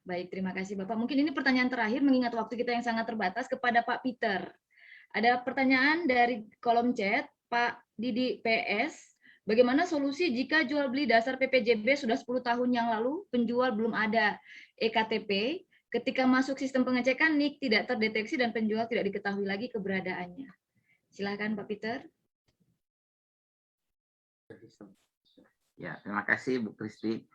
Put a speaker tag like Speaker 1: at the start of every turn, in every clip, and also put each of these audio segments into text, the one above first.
Speaker 1: Baik, terima kasih Bapak. Mungkin ini pertanyaan terakhir mengingat waktu kita yang sangat terbatas kepada Pak Peter. Ada pertanyaan dari kolom chat, Pak Didi PS. Bagaimana solusi jika jual beli dasar PPJB sudah 10 tahun yang lalu, penjual belum ada EKTP, ketika masuk sistem pengecekan NIK tidak terdeteksi dan penjual tidak diketahui lagi keberadaannya. Silakan Pak Peter.
Speaker 2: Ya, terima kasih Bu Kristi.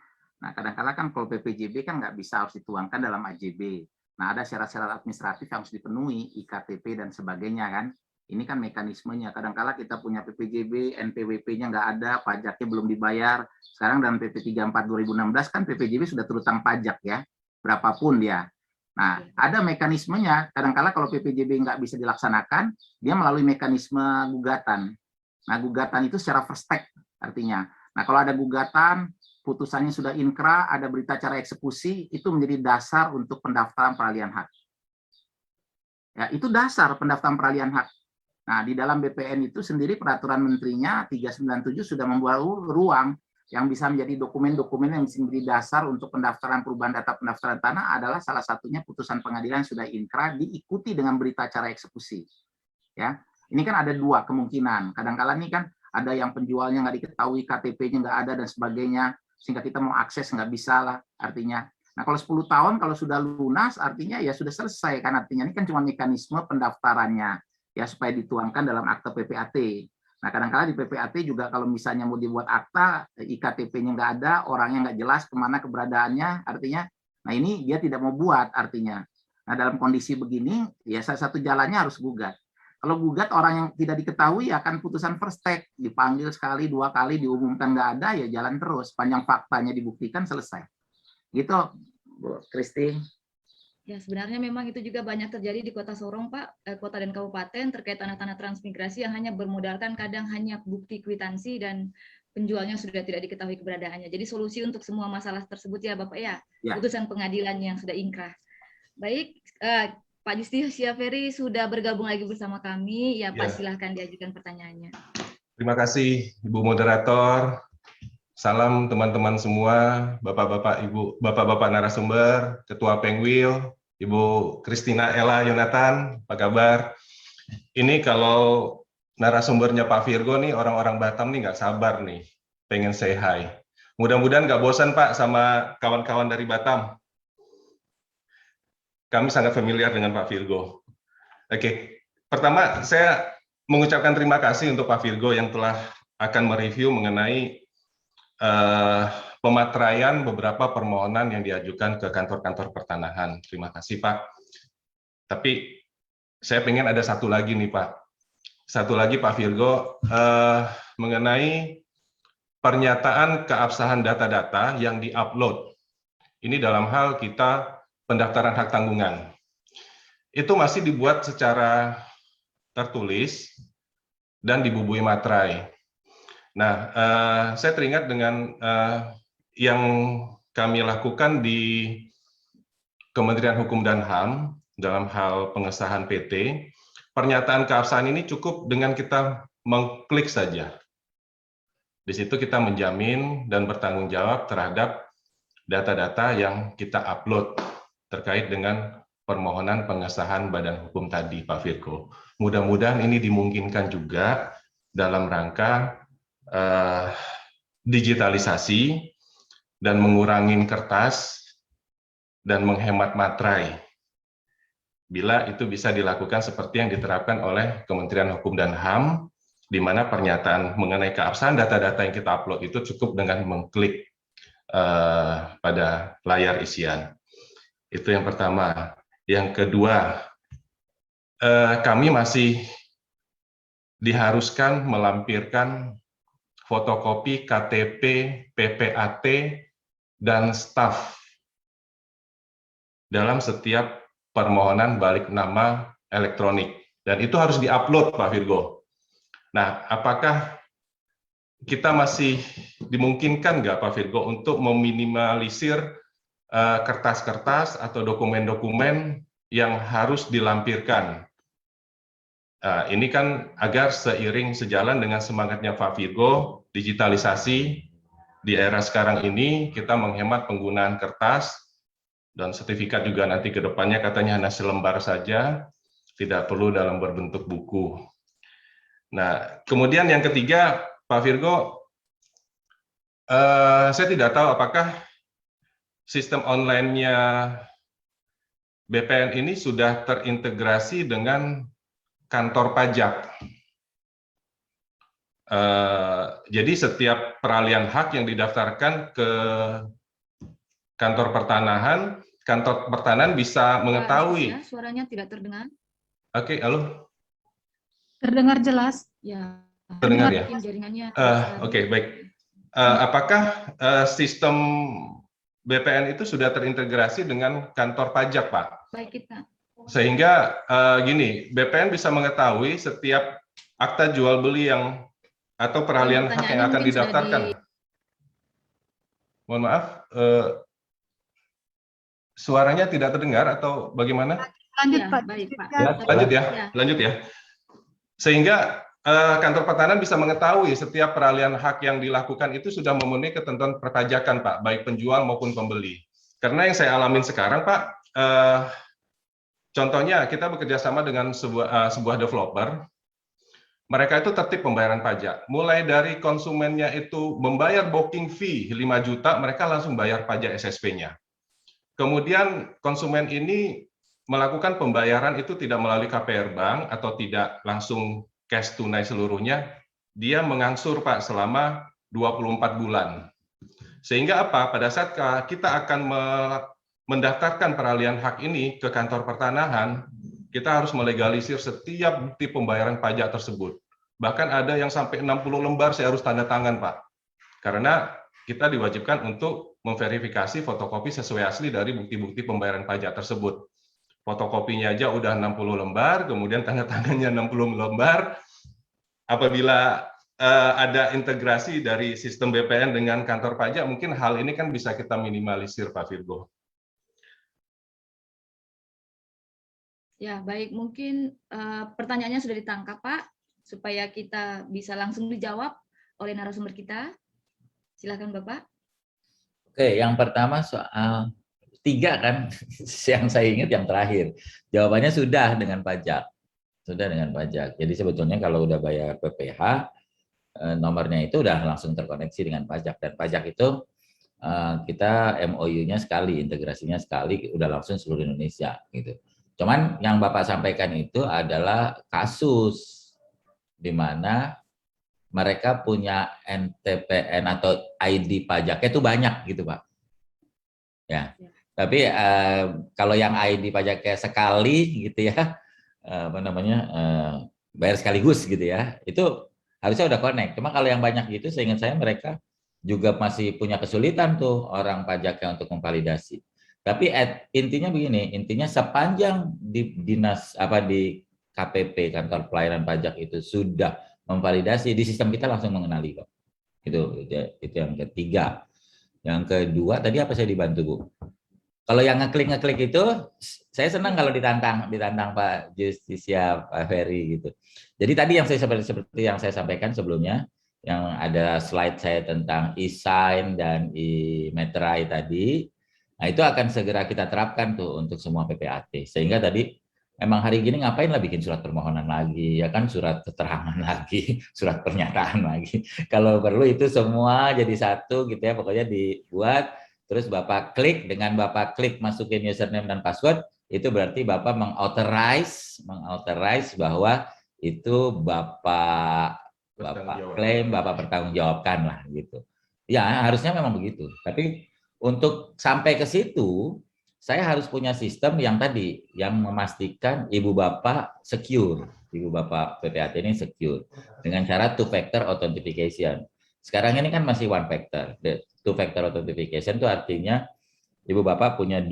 Speaker 2: Nah, kadang-kadang kan kalau PPJB kan nggak bisa harus dituangkan dalam AJB. Nah, ada syarat-syarat administratif yang harus dipenuhi, IKTP dan sebagainya kan. Ini kan mekanismenya. Kadang-kala kita punya PPJB, NPWP-nya nggak ada, pajaknya belum dibayar. Sekarang dalam PP 34 2016 kan PPJB sudah terutang pajak ya, berapapun dia. Nah, ada mekanismenya. Kadang-kala kalau PPJB nggak bisa dilaksanakan, dia melalui mekanisme gugatan. Nah, gugatan itu secara first take artinya. Nah, kalau ada gugatan, putusannya sudah inkrah, ada berita acara eksekusi, itu menjadi dasar untuk pendaftaran peralihan hak. Ya, itu dasar pendaftaran peralihan hak. Nah, di dalam BPN itu sendiri peraturan menterinya 397 sudah membuat ruang yang bisa menjadi dokumen-dokumen yang bisa menjadi dasar untuk pendaftaran perubahan data pendaftaran tanah adalah salah satunya putusan pengadilan sudah inkrah diikuti dengan berita acara eksekusi. Ya, ini kan ada dua kemungkinan. Kadang-kala ini kan ada yang penjualnya nggak diketahui, KTP-nya nggak ada dan sebagainya, sehingga kita mau akses nggak bisa lah artinya. Nah, kalau 10 tahun kalau sudah lunas artinya ya sudah selesai kan, artinya ini kan cuma mekanisme pendaftarannya ya supaya dituangkan dalam akte PPAT. Nah, kadang-kala di PPAT juga kalau misalnya mau dibuat akta, IKTP-nya nggak ada, orangnya nggak jelas kemana keberadaannya, artinya, nah ini dia tidak mau buat artinya. Nah, dalam kondisi begini, ya salah satu jalannya harus gugat. Kalau gugat orang yang tidak diketahui akan putusan first take, dipanggil sekali, dua kali, diumumkan nggak ada, ya jalan terus. Panjang faktanya dibuktikan, selesai. Gitu, Bu Kristi.
Speaker 1: Ya, sebenarnya memang itu juga banyak terjadi di Kota Sorong, Pak, kota dan kabupaten terkait tanah-tanah transmigrasi yang hanya bermodalkan kadang hanya bukti kwitansi dan penjualnya sudah tidak diketahui keberadaannya. Jadi solusi untuk semua masalah tersebut ya Bapak ya, putusan pengadilan yang sudah inkrah. Baik, Pak Justia Ferry sudah bergabung lagi bersama kami. Ya Pak, silahkan diajukan pertanyaannya.
Speaker 3: Terima kasih Ibu Moderator. Salam teman-teman semua, Bapak-Bapak, Ibu, Bapak-Bapak narasumber, Ketua Pengwil, Ibu Christina Ella Yonatan, apa kabar? Ini kalau narasumbernya Pak Virgo nih, orang-orang Batam nih nggak sabar nih, pengen say hi. Mudah-mudahan nggak bosan Pak sama kawan-kawan dari Batam. Kami sangat familiar dengan Pak Virgo. Oke, pertama saya mengucapkan terima kasih untuk Pak Virgo yang telah akan mereview mengenai pemateraian beberapa permohonan yang diajukan ke kantor-kantor pertanahan. Terima kasih Pak. Tapi saya pengen ada satu lagi nih Pak. Satu lagi Pak Virgo mengenai pernyataan keabsahan data-data yang diupload. Ini dalam hal kita pendaftaran hak tanggungan. Itu masih dibuat secara tertulis dan dibubui materai. Nah, saya teringat dengan yang kami lakukan di Kementerian Hukum dan HAM dalam hal pengesahan PT. Pernyataan keabsahan ini cukup dengan kita mengklik saja. Di situ kita menjamin dan bertanggung jawab terhadap data-data yang kita upload terkait dengan permohonan pengesahan badan hukum tadi, Pak Virgo. Mudah-mudahan ini dimungkinkan juga dalam rangka digitalisasi dan mengurangi kertas dan menghemat materai. Bila itu bisa dilakukan seperti yang diterapkan oleh Kementerian Hukum dan HAM, di mana pernyataan mengenai keabsahan data-data yang kita upload itu cukup dengan mengklik pada layar isian. Itu yang pertama. Yang kedua, kami masih diharuskan melampirkan fotokopi KTP, PPAT, dan staf dalam setiap permohonan balik nama elektronik. Dan itu harus diupload, Pak Virgo. Nah, apakah kita masih dimungkinkan nggak, Pak Virgo, untuk meminimalisir kertas-kertas atau dokumen-dokumen yang harus dilampirkan? Ini kan agar seiring sejalan dengan semangatnya Pak Virgo, digitalisasi di era sekarang ini kita menghemat penggunaan kertas Dan sertifikat juga nanti ke depannya katanya hanya selembar saja, tidak perlu dalam berbentuk buku. Nah, kemudian yang ketiga, Pak Virgo, saya tidak tahu apakah sistem online-nya BPN ini sudah terintegrasi dengan kantor pajak. Jadi setiap peralihan hak yang didaftarkan ke kantor pertanahan bisa mengetahui.
Speaker 1: Ya, suaranya tidak terdengar.
Speaker 3: Oke, halo.
Speaker 4: Terdengar jelas.
Speaker 1: Ya.
Speaker 3: Terdengar ya?
Speaker 1: Mungkin jaringannya.
Speaker 3: Oke, baik. Apakah sistem BPN itu sudah terintegrasi dengan kantor pajak, Pak?
Speaker 1: Baik, kita.
Speaker 3: Sehingga gini, BPN bisa mengetahui setiap akta jual beli atau peralihan hak yang akan didaftarkan. Mohon maaf, suaranya tidak terdengar atau bagaimana?
Speaker 4: Lanjut,
Speaker 1: Ya,
Speaker 4: Pak.
Speaker 1: baik, Pak.
Speaker 3: Lanjut ya. Sehingga kantor pertanahan bisa mengetahui setiap peralihan hak yang dilakukan itu sudah memenuhi ketentuan perpajakan, Pak, baik penjual maupun pembeli. Karena yang saya alamin sekarang, Pak, contohnya kita bekerja sama dengan sebuah developer. Mereka itu tertib pembayaran pajak. Mulai dari konsumennya itu membayar booking fee 5 juta, mereka langsung bayar pajak SSP-nya. Kemudian konsumen ini melakukan pembayaran itu tidak melalui KPR Bank atau tidak langsung cash tunai seluruhnya, dia mengangsur, Pak, selama 24 bulan. Sehingga apa? Pada saat kita akan mendaftarkan peralihan hak ini ke kantor pertanahan, kita harus melegalisir setiap bukti pembayaran pajak tersebut. Bahkan ada yang sampai 60 lembar saya harus tanda tangan, Pak. Karena kita diwajibkan untuk memverifikasi fotokopi sesuai asli dari bukti-bukti pembayaran pajak tersebut. Fotokopinya aja udah 60 lembar, kemudian tanda tangannya 60 lembar. Apabila ada integrasi dari sistem BPN dengan kantor pajak, mungkin hal ini kan bisa kita minimalisir, Pak Virgo.
Speaker 1: Ya, baik. Mungkin pertanyaannya sudah ditangkap, Pak, supaya kita bisa langsung dijawab oleh narasumber kita. Silakan, Bapak.
Speaker 5: Oke, yang pertama soal 3 kan, yang saya ingat yang terakhir. Jawabannya sudah dengan pajak. Sudah dengan pajak. Jadi sebetulnya kalau udah bayar PPh, nomornya itu udah langsung terkoneksi dengan pajak. Dan pajak itu kita MOU-nya sekali, integrasinya sekali, udah langsung seluruh Indonesia gitu. Cuman yang Bapak sampaikan itu adalah kasus di mana mereka punya NTPN atau ID pajaknya itu banyak gitu, Pak. Ya. Tapi kalau yang ID pajaknya sekali gitu ya, bayar sekaligus gitu ya, itu harusnya udah connect. Cuma kalau yang banyak gitu, seingat saya mereka juga masih punya kesulitan tuh orang pajaknya untuk memvalidasi. Tapi intinya begini, intinya sepanjang di dinas di KPP, kantor pelayanan pajak itu sudah memvalidasi, di sistem kita langsung mengenali kok. Itu yang ketiga. Yang kedua tadi apa saya dibantu, Bu? Kalau yang ngeklik itu, saya senang kalau ditantang Pak Justisia, Pak Ferry gitu. Jadi tadi yang seperti yang saya sampaikan sebelumnya, yang ada slide saya tentang e-sign dan e-meterai tadi, nah itu akan segera kita terapkan tuh untuk semua PPAT. Sehingga tadi emang hari gini ngapain lah bikin surat permohonan lagi, ya kan, surat keterangan lagi, surat pernyataan lagi. Kalau perlu itu semua jadi satu gitu ya, pokoknya dibuat. Terus Bapak klik, dengan Bapak klik masukin username dan password, itu berarti Bapak mengauthorize bahwa itu Bapak klaim, Bapak pertanggungjawabkan lah gitu. Ya harusnya memang begitu. Tapi untuk sampai ke situ, saya harus punya sistem yang tadi, yang memastikan Ibu Bapak secure. Ibu Bapak PPAT ini secure. Dengan cara two-factor authentication. Sekarang ini kan masih one factor. Two-factor authentication itu artinya Ibu Bapak punya 2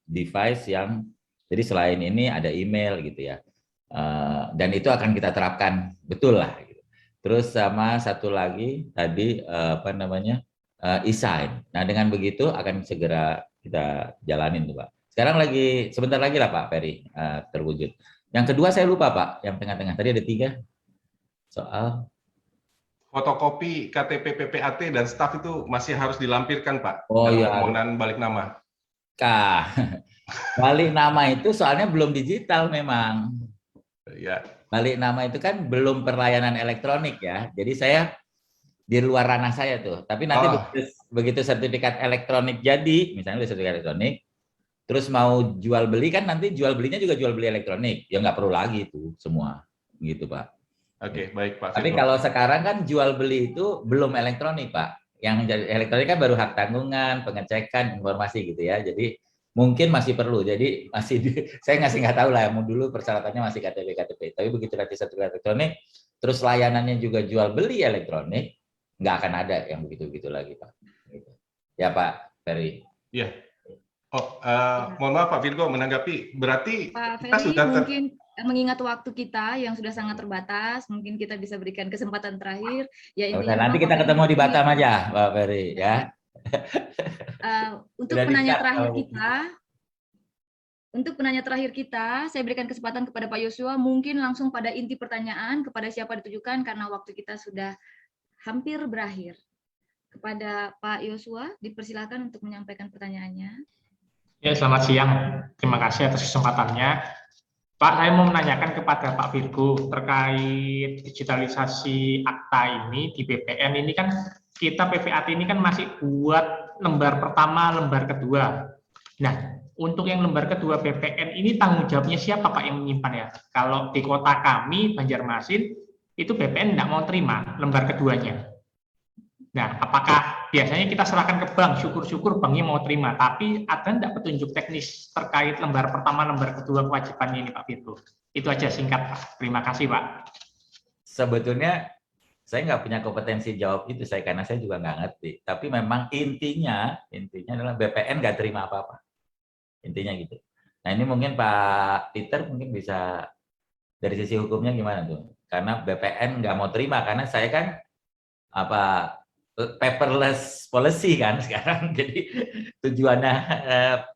Speaker 5: device yang, jadi selain ini ada email gitu ya. Dan itu akan kita terapkan betul lah. Gitu. Terus sama satu lagi tadi e-sign. Nah dengan begitu akan segera kita jalanin tuh Pak. Sekarang sebentar lagi lah Pak Ferry terwujud. Yang kedua saya lupa Pak, yang tengah-tengah tadi ada 3 soal
Speaker 3: fotokopi KTP PPAT dan staf itu masih harus dilampirkan, Pak.
Speaker 5: Oh
Speaker 3: dalam
Speaker 5: iya.
Speaker 3: permohonan balik nama.
Speaker 5: Balik nama itu soalnya belum digital memang.
Speaker 3: Ya.
Speaker 5: Balik nama itu kan belum perlayanan elektronik ya. Jadi saya di luar ranah saya tuh. Tapi nanti begitu sertifikat elektronik jadi, misalnya udah sertifikat elektronik, terus mau jual beli kan nanti jual belinya juga jual beli elektronik. Ya nggak perlu lagi itu semua. Gitu Pak.
Speaker 3: Oke, baik Pak
Speaker 5: Tapi
Speaker 3: Virgo.
Speaker 5: kalau sekarang kan jual beli itu belum elektronik Pak. Yang jadi elektronik kan baru hak tanggungan, pengecekan, informasi gitu ya. Jadi mungkin masih perlu. Jadi saya nggak tahu lah. Yang dulu persyaratannya masih KTP. Tapi begitu nanti sertifikat elektronik, terus layanannya juga jual beli elektronik, nggak akan ada yang begitu-begitu lagi Pak. Gitu. Ya Pak Ferry.
Speaker 3: Iya. Oh, mohon maaf Pak Virgo menanggapi. Berarti
Speaker 1: Pak
Speaker 3: kita
Speaker 1: Ferry,
Speaker 3: sudah
Speaker 1: mungkin mengingat waktu kita yang sudah sangat terbatas, mungkin kita bisa berikan kesempatan terakhir. Ya intinya
Speaker 5: Nanti
Speaker 1: memang
Speaker 5: kita
Speaker 1: Pak Ferry
Speaker 5: ketemu di
Speaker 1: ini,
Speaker 5: Batam aja Pak Ferry ya.
Speaker 1: Untuk
Speaker 5: Sudah
Speaker 1: penanya
Speaker 5: di-cut,
Speaker 1: terakhir
Speaker 5: kalau
Speaker 1: kita, untuk penanya terakhir kita, saya berikan kesempatan kepada Pak Yosua, mungkin langsung pada inti pertanyaan kepada siapa ditujukan karena waktu kita sudah hampir berakhir. Kepada Pak Yosua, dipersilakan untuk menyampaikan pertanyaannya.
Speaker 6: Ya, selamat siang. Terima kasih atas kesempatannya. Pak, saya mau menanyakan kepada Pak Virgo terkait digitalisasi akta ini di BPN ini kan kita PPAT ini kan masih buat lembar pertama, lembar kedua. Nah, untuk yang lembar kedua BPN ini tanggung jawabnya siapa Pak yang menyimpan ya? Kalau di kota kami, Banjarmasin, itu BPN tidak mau terima lembar keduanya. Nah, apakah biasanya kita serahkan ke bank, syukur-syukur banknya mau terima, tapi ada enggak petunjuk teknis terkait lembar pertama, lembar kedua kewajibannya ini Pak Virgo? Itu aja singkat Pak. Terima kasih Pak.
Speaker 5: Sebetulnya saya nggak punya kompetensi jawab itu karena saya juga nggak ngerti. Tapi memang intinya adalah BPN nggak terima apa-apa. Intinya gitu. Nah ini mungkin Pak Peter mungkin bisa dari sisi hukumnya gimana tuh? Karena BPN nggak mau terima karena saya kan paperless policy kan sekarang. Jadi tujuannya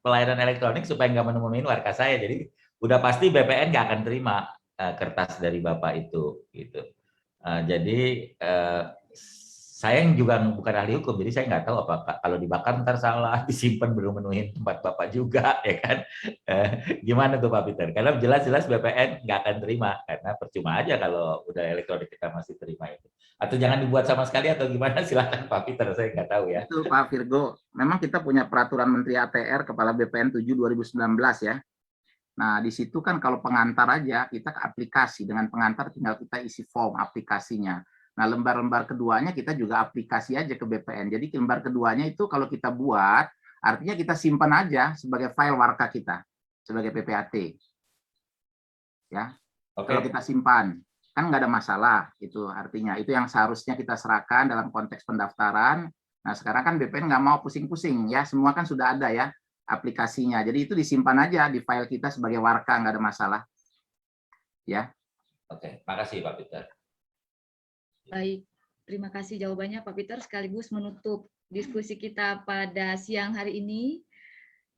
Speaker 5: pelayanan elektronik supaya nggak menemuin warga saya. Jadi udah pasti BPN nggak akan terima kertas dari Bapak itu. Gitu. Jadi saya juga bukan ahli hukum, jadi saya nggak tahu apa kalau dibakar ntar salah, disimpan belum memenuhi tempat Bapak juga, ya kan? Gimana tuh Pak Peter? Karena jelas-jelas BPN nggak akan terima, karena percuma aja kalau udah elektronik kita masih terima itu. Atau jangan dibuat sama sekali atau gimana? Silakan Pak Peter, saya nggak tahu ya.
Speaker 2: Itu Pak Virgo, memang kita punya peraturan Menteri ATR Kepala BPN 7 2019 ya. Nah, di situ kan kalau pengantar aja kita ke aplikasi, dengan pengantar tinggal kita isi form aplikasinya. Nah, lembar-lembar keduanya kita juga aplikasi aja ke BPN. Jadi lembar keduanya itu kalau kita buat, artinya kita simpan aja sebagai file warka kita, sebagai PPAT. Ya, kalau kita simpan, kan nggak ada masalah. Itu artinya, itu yang seharusnya kita serahkan dalam konteks pendaftaran. Nah, sekarang kan BPN nggak mau pusing-pusing, ya, semua kan sudah ada ya aplikasinya. Jadi itu disimpan aja di file kita sebagai warka, nggak ada masalah. Ya.
Speaker 5: Oke, makasih Pak Peter.
Speaker 1: Baik, terima kasih jawabannya Pak Peter. Sekaligus menutup diskusi kita pada siang hari ini.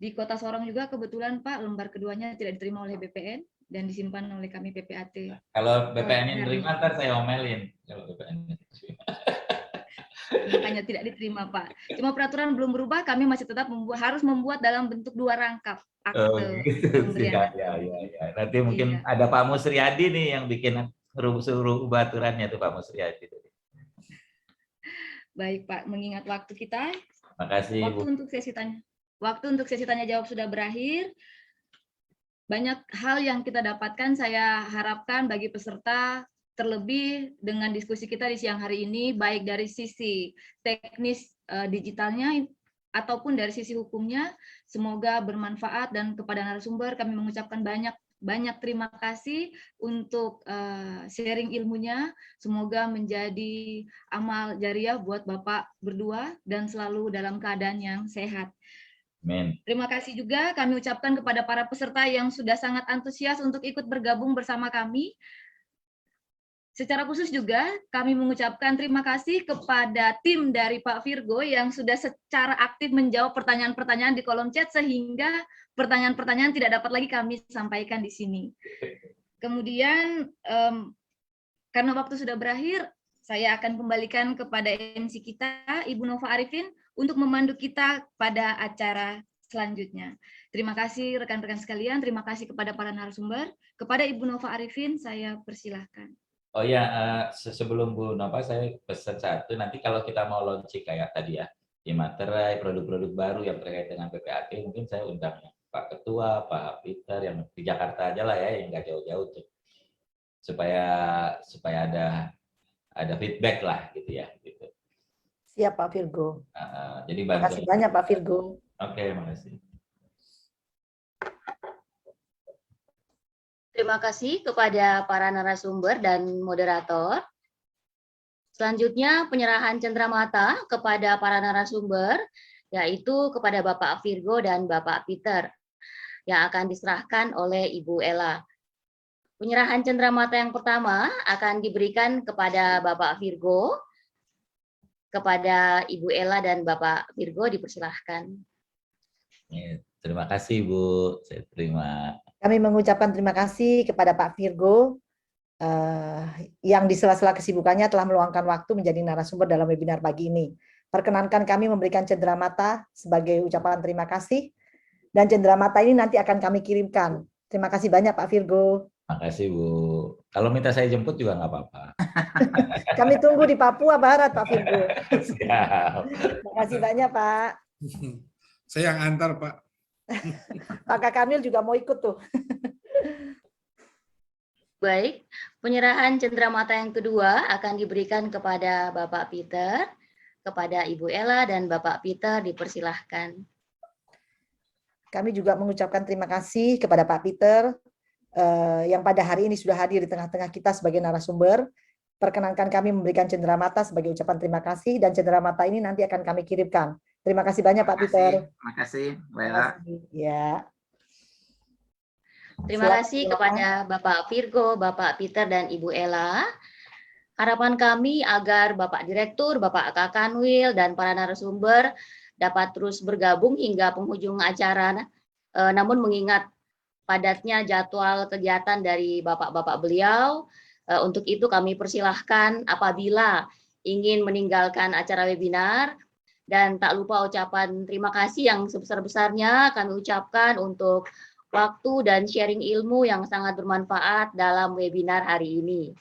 Speaker 1: Di Kota Sorong juga kebetulan Pak, lembar keduanya tidak diterima oleh BPN dan disimpan oleh kami PPAT.
Speaker 5: Kalau BPN yang terima, ntar saya omelin. Kalau BPN
Speaker 1: makanya tidak diterima Pak. Cuma peraturan belum berubah, kami masih tetap harus membuat dalam bentuk 2 rangkap akte pemberian.
Speaker 5: Ya. Nanti mungkin ada Pak Musriyadi nih yang bikin suruh ubah aturannya tuh Pak Musriyadi.
Speaker 1: Baik Pak, mengingat waktu kita,
Speaker 5: makasih
Speaker 1: waktu untuk sesi tanya jawab sudah berakhir. Banyak hal yang kita dapatkan, saya harapkan bagi peserta, terlebih dengan diskusi kita di siang hari ini, baik dari sisi teknis digitalnya ataupun dari sisi hukumnya, semoga bermanfaat. Dan kepada narasumber kami mengucapkan banyak terima kasih untuk sharing ilmunya. Semoga menjadi amal jariah buat Bapak berdua dan selalu dalam keadaan yang sehat.
Speaker 5: Amin.
Speaker 1: Terima kasih juga kami ucapkan kepada para peserta yang sudah sangat antusias untuk ikut bergabung bersama kami. Secara khusus juga kami mengucapkan terima kasih kepada tim dari Pak Virgo yang sudah secara aktif menjawab pertanyaan-pertanyaan di kolom chat, sehingga pertanyaan-pertanyaan tidak dapat lagi kami sampaikan di sini. Kemudian karena waktu sudah berakhir, saya akan kembalikan kepada MC kita, Ibu Nova Arifin, untuk memandu kita pada acara selanjutnya. Terima kasih rekan-rekan sekalian, terima kasih kepada para narasumber. Kepada Ibu Nova Arifin, saya persilahkan.
Speaker 5: Oh ya, sebelum Bu Nova saya pesan satu, nanti kalau kita mau launching kayak tadi ya, di materai, produk-produk baru yang terkait dengan PPAT, mungkin saya undang ya, Pak Ketua, Pak Peter, yang di Jakarta aja lah ya, yang nggak jauh-jauh tuh. Supaya ada feedback lah gitu ya. Gitu.
Speaker 7: Siap Pak Virgo.
Speaker 5: Jadi
Speaker 7: Terima kasih banyak Pak Virgo.
Speaker 5: Oke, makasih.
Speaker 8: Terima kasih kepada para narasumber dan moderator. Selanjutnya penyerahan cenderamata kepada para narasumber, yaitu kepada Bapak Virgo dan Bapak Peter, yang akan diserahkan oleh Ibu Ella. Penyerahan cenderamata yang pertama akan diberikan kepada Bapak Virgo, kepada Ibu Ella dan Bapak Virgo, dipersilahkan.
Speaker 5: Terima kasih Bu, saya terima.
Speaker 7: Kami mengucapkan terima kasih kepada Pak Virgo yang di sela-sela kesibukannya telah meluangkan waktu menjadi narasumber dalam webinar pagi ini. Perkenankan kami memberikan cenderamata sebagai ucapan terima kasih, dan cenderamata ini nanti akan kami kirimkan. Terima kasih banyak Pak Virgo.
Speaker 5: Terima kasih Bu. Kalau minta saya jemput juga nggak apa-apa.
Speaker 7: Kami tunggu di Papua Barat Pak Virgo.
Speaker 5: Siap.
Speaker 7: Terima kasih banyak Pak.
Speaker 9: Saya yang antar Pak.
Speaker 7: Pak Kamil juga mau ikut tuh.
Speaker 8: Baik, penyerahan cenderamata yang kedua akan diberikan kepada Bapak Peter, kepada Ibu Ella dan Bapak Peter, dipersilahkan.
Speaker 7: Kami juga mengucapkan terima kasih kepada Pak Peter yang pada hari ini sudah hadir di tengah-tengah kita sebagai narasumber. Perkenankan kami memberikan cenderamata sebagai ucapan terima kasih, dan cenderamata ini nanti akan kami kirimkan. Terima kasih banyak Pak Peter.
Speaker 2: Terima kasih, Mbak Ella.
Speaker 7: Ya.
Speaker 8: Terima kasih kepada Bapak Virgo, Bapak Peter, dan Ibu Ella. Harapan kami agar Bapak Direktur, Bapak Kakanwil, dan para narasumber dapat terus bergabung hingga penghujung acara. Namun mengingat padatnya jadwal kegiatan dari bapak-bapak beliau, untuk itu kami persilahkan apabila ingin meninggalkan acara webinar, dan tak lupa ucapan terima kasih yang sebesar-besarnya kami ucapkan untuk waktu dan sharing ilmu yang sangat bermanfaat dalam webinar hari ini.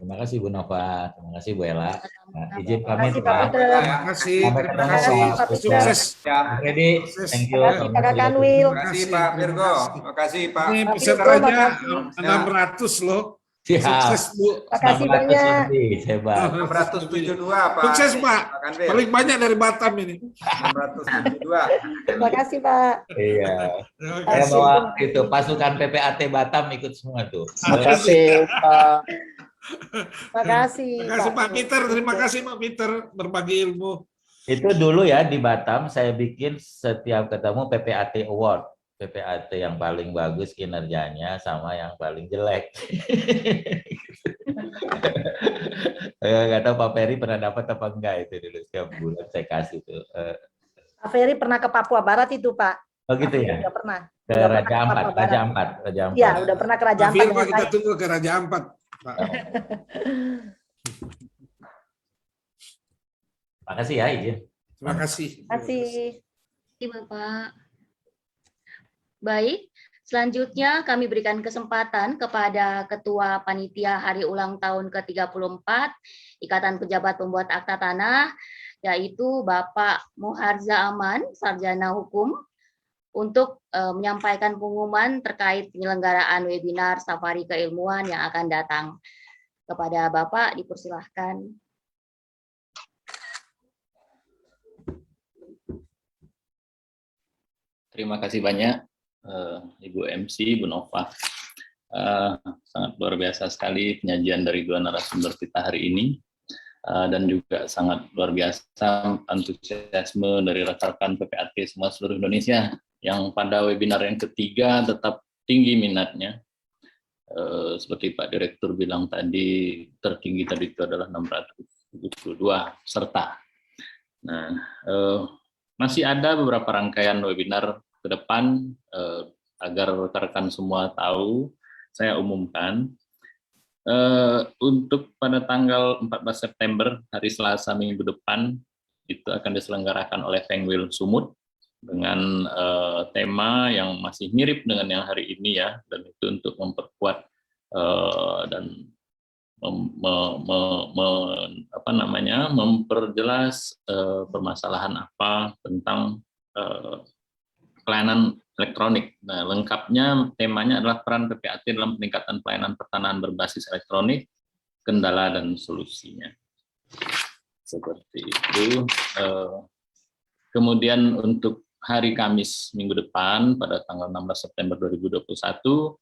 Speaker 5: Terima kasih Bu Nova, terima kasih Bu Ella. Nah, izin
Speaker 7: Terima
Speaker 5: pamit
Speaker 7: kasih
Speaker 5: Pak.
Speaker 7: Pak Peter.
Speaker 9: Terima kasih.
Speaker 5: Sampai
Speaker 9: Terima
Speaker 5: ketemu,
Speaker 9: kasih.
Speaker 5: Pak.
Speaker 9: Sukses.
Speaker 5: Ready? Thank you.
Speaker 7: Terima kasih Pak Kakanwil.
Speaker 9: Terima kasih
Speaker 10: Pak Virgo. Terima kasih Pak.
Speaker 9: Ini
Speaker 7: Pak
Speaker 9: pesertanya
Speaker 7: Virgo, makasih.
Speaker 9: 600 loh.
Speaker 5: Siap.
Speaker 9: Sukses Bu.
Speaker 7: Terima kasih
Speaker 5: 600
Speaker 7: banyak.
Speaker 5: lebih, hebat.
Speaker 10: 672 Pak.
Speaker 9: Sukses Pak.
Speaker 10: Pak Kanwil.
Speaker 9: Paling banyak dari Batam ini.
Speaker 10: 672.
Speaker 7: Terima kasih Pak.
Speaker 5: Iya.
Speaker 9: Terima
Speaker 5: Saya
Speaker 9: kasih.
Speaker 5: bawa itu pasukan PPAT Batam ikut semua tuh.
Speaker 7: Terima kasih Pak. Terima kasih.
Speaker 9: Terima kasih Pak Peter. Terima kasih Pak Peter berbagi ilmu.
Speaker 5: Itu dulu ya di Batam saya bikin setiap ketemu PPAT Award. PPAT yang paling bagus kinerjanya sama yang paling jelek. Nggak tahu Pak Ferry pernah dapat apa enggak itu dulu, setiap bulan saya kasih itu.
Speaker 7: Pak Ferry pernah ke Papua Barat itu Pak.
Speaker 5: Oh gitu ya?
Speaker 7: Udah pernah.
Speaker 5: Ke
Speaker 7: Udah
Speaker 5: Raja
Speaker 7: pernah ke
Speaker 5: Ampat,
Speaker 7: Papua
Speaker 5: Raja
Speaker 7: Barat.
Speaker 5: Ampat, Raja Ampat.
Speaker 7: Iya, udah pernah ke Raja
Speaker 9: Pak
Speaker 7: Ampat.
Speaker 9: Virgo
Speaker 7: dengan
Speaker 9: kita
Speaker 7: saya.
Speaker 9: tunggu ke Raja Ampat Pak.
Speaker 5: Makasih ya, izin.
Speaker 9: Terima kasih.
Speaker 7: Terima kasih.
Speaker 8: Terima kasih Bapak. Baik, selanjutnya kami berikan kesempatan kepada Ketua Panitia Hari Ulang Tahun ke-34 Ikatan Pejabat Pembuat Akta Tanah, yaitu Bapak Muharza Aman, Sarjana Hukum, untuk menyampaikan pengumuman terkait penyelenggaraan webinar Safari Keilmuan yang akan datang. Kepada Bapak, dipersilahkan.
Speaker 11: Terima kasih banyak Ibu MC, Bu Nova. Sangat luar biasa sekali penyajian dari dua narasumber kita hari ini, dan juga sangat luar biasa antusiasme dari rekan-rekan PPAT semua seluruh Indonesia yang pada webinar yang ketiga tetap tinggi minatnya. Seperti Pak Direktur bilang tadi, tertinggi tadi itu adalah 672 peserta. Nah, masih ada beberapa rangkaian webinar ke depan, agar rekan-rekan semua tahu, saya umumkan. Untuk pada tanggal 14 September, hari Selasa minggu depan, itu akan diselenggarakan oleh Fengwil Sumut, dengan tema yang masih mirip dengan yang hari ini ya, dan itu untuk memperkuat dan memperjelas permasalahan apa tentang pelayanan elektronik. Nah, lengkapnya temanya adalah peran PPAT dalam peningkatan pelayanan pertanahan berbasis elektronik, kendala dan solusinya. Seperti itu. Kemudian untuk hari Kamis minggu depan pada tanggal 16 September 2021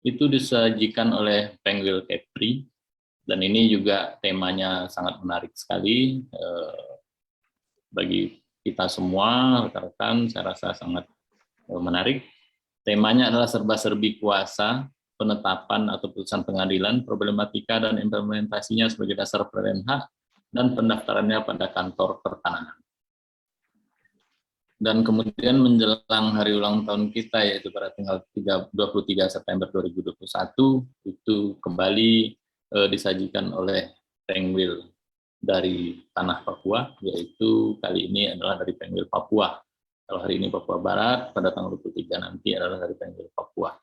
Speaker 11: itu disajikan oleh Pengwil Kepri, dan ini juga temanya sangat menarik sekali bagi kita semua rekan-rekan, saya rasa sangat menarik. Temanya adalah serba-serbi kuasa, penetapan atau putusan pengadilan, problematika dan implementasinya sebagai dasar peradilan hak, dan pendaftarannya pada kantor pertanahan. Dan kemudian menjelang hari ulang tahun kita, yaitu pada tanggal 23 September 2021, itu kembali disajikan oleh Pengwil dari Tanah Papua, yaitu kali ini adalah dari Pengwil Papua. Kalau hari ini Papua Barat, pada tanggal 23 nanti adalah dari Pengwil Papua.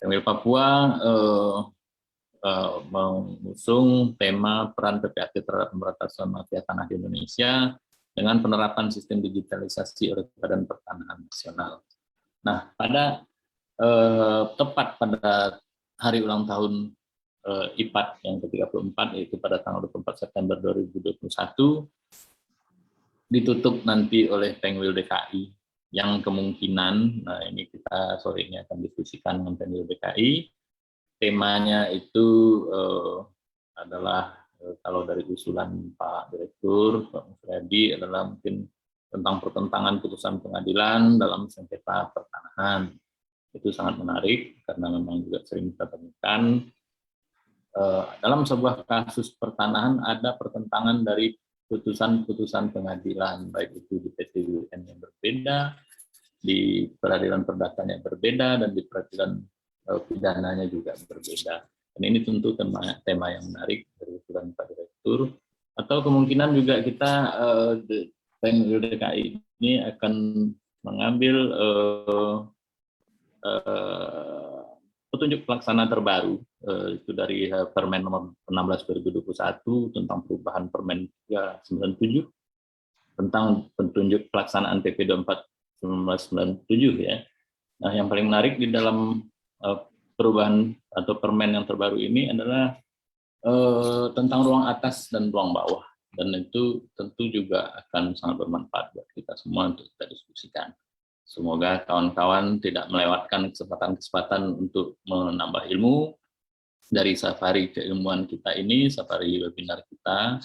Speaker 11: Pengwil Papua mengusung tema peran PPAT terhadap pemberantasan mafia tanah di Indonesia dengan penerapan sistem digitalisasi oleh Badan Pertanahan Nasional. Nah, tepat pada hari ulang tahun IPAT yang ke-34, yaitu pada tanggal 24 September 2021, ditutup nanti oleh Pengwil DKI, yang kemungkinan, nah ini kita sore ini akan diskusikan dengan Pengwil DKI, temanya itu adalah kalau dari usulan Pak Direktur, Pak Musradi, adalah mungkin tentang pertentangan putusan pengadilan dalam sengketa pertanahan. Itu sangat menarik, karena memang juga sering kita temukan dalam sebuah kasus pertanahan ada pertentangan dari putusan-putusan pengadilan, baik itu di PT-UN yang berbeda, di peradilan perdatanya berbeda, dan di peradilan pidananya juga berbeda. Dan ini tentu tema yang menarik dari usulan Pak Direktur. Atau kemungkinan juga kita Pengwil DKI ini akan mengambil petunjuk pelaksana terbaru itu dari Permen nomor 16 2021 tentang perubahan Permen 397 tentang petunjuk pelaksanaan PP 24 1997 ya. Nah, yang paling menarik di dalam perubahan atau permen yang terbaru ini adalah tentang ruang atas dan ruang bawah, dan itu tentu juga akan sangat bermanfaat buat kita semua untuk kita diskusikan. Semoga kawan-kawan tidak melewatkan kesempatan-kesempatan untuk menambah ilmu dari safari keilmuan kita ini, safari webinar kita.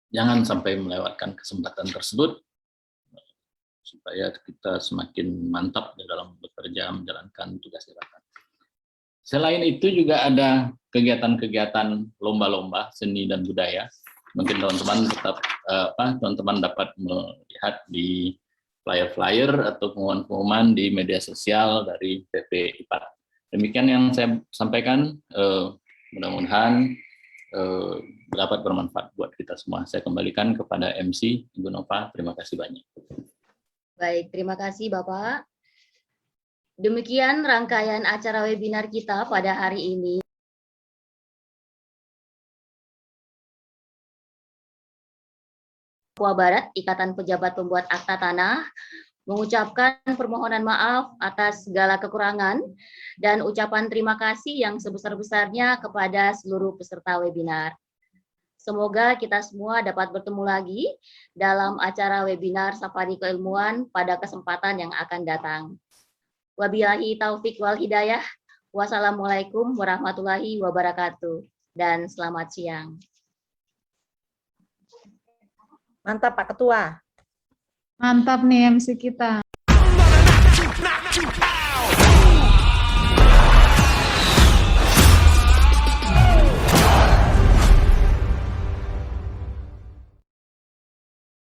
Speaker 11: Jangan sampai melewatkan kesempatan tersebut, supaya kita semakin mantap di dalam bekerja menjalankan tugas kita. Selain itu juga ada kegiatan-kegiatan lomba-lomba seni dan budaya. Mungkin teman-teman teman-teman dapat melihat di flyer-flyer atau pengumuman-pengumuman di media sosial dari PP IPAT. Demikian yang saya sampaikan, mudah-mudahan dapat bermanfaat buat kita semua. Saya kembalikan kepada MC Ibu Nova. Terima kasih banyak.
Speaker 8: Baik, terima kasih Bapak. Demikian rangkaian acara webinar kita pada hari ini. Papua Barat, Ikatan Pejabat Pembuat Akta Tanah, mengucapkan permohonan maaf atas segala kekurangan dan ucapan terima kasih yang sebesar-besarnya kepada seluruh peserta webinar. Semoga kita semua dapat bertemu lagi dalam acara webinar Safari Keilmuan pada kesempatan yang akan datang. Wabillahi taufik wal hidayah. Wassalamualaikum warahmatullahi wabarakatuh. Dan selamat siang.
Speaker 7: Mantap Pak Ketua.
Speaker 4: Mantap nih MC kita.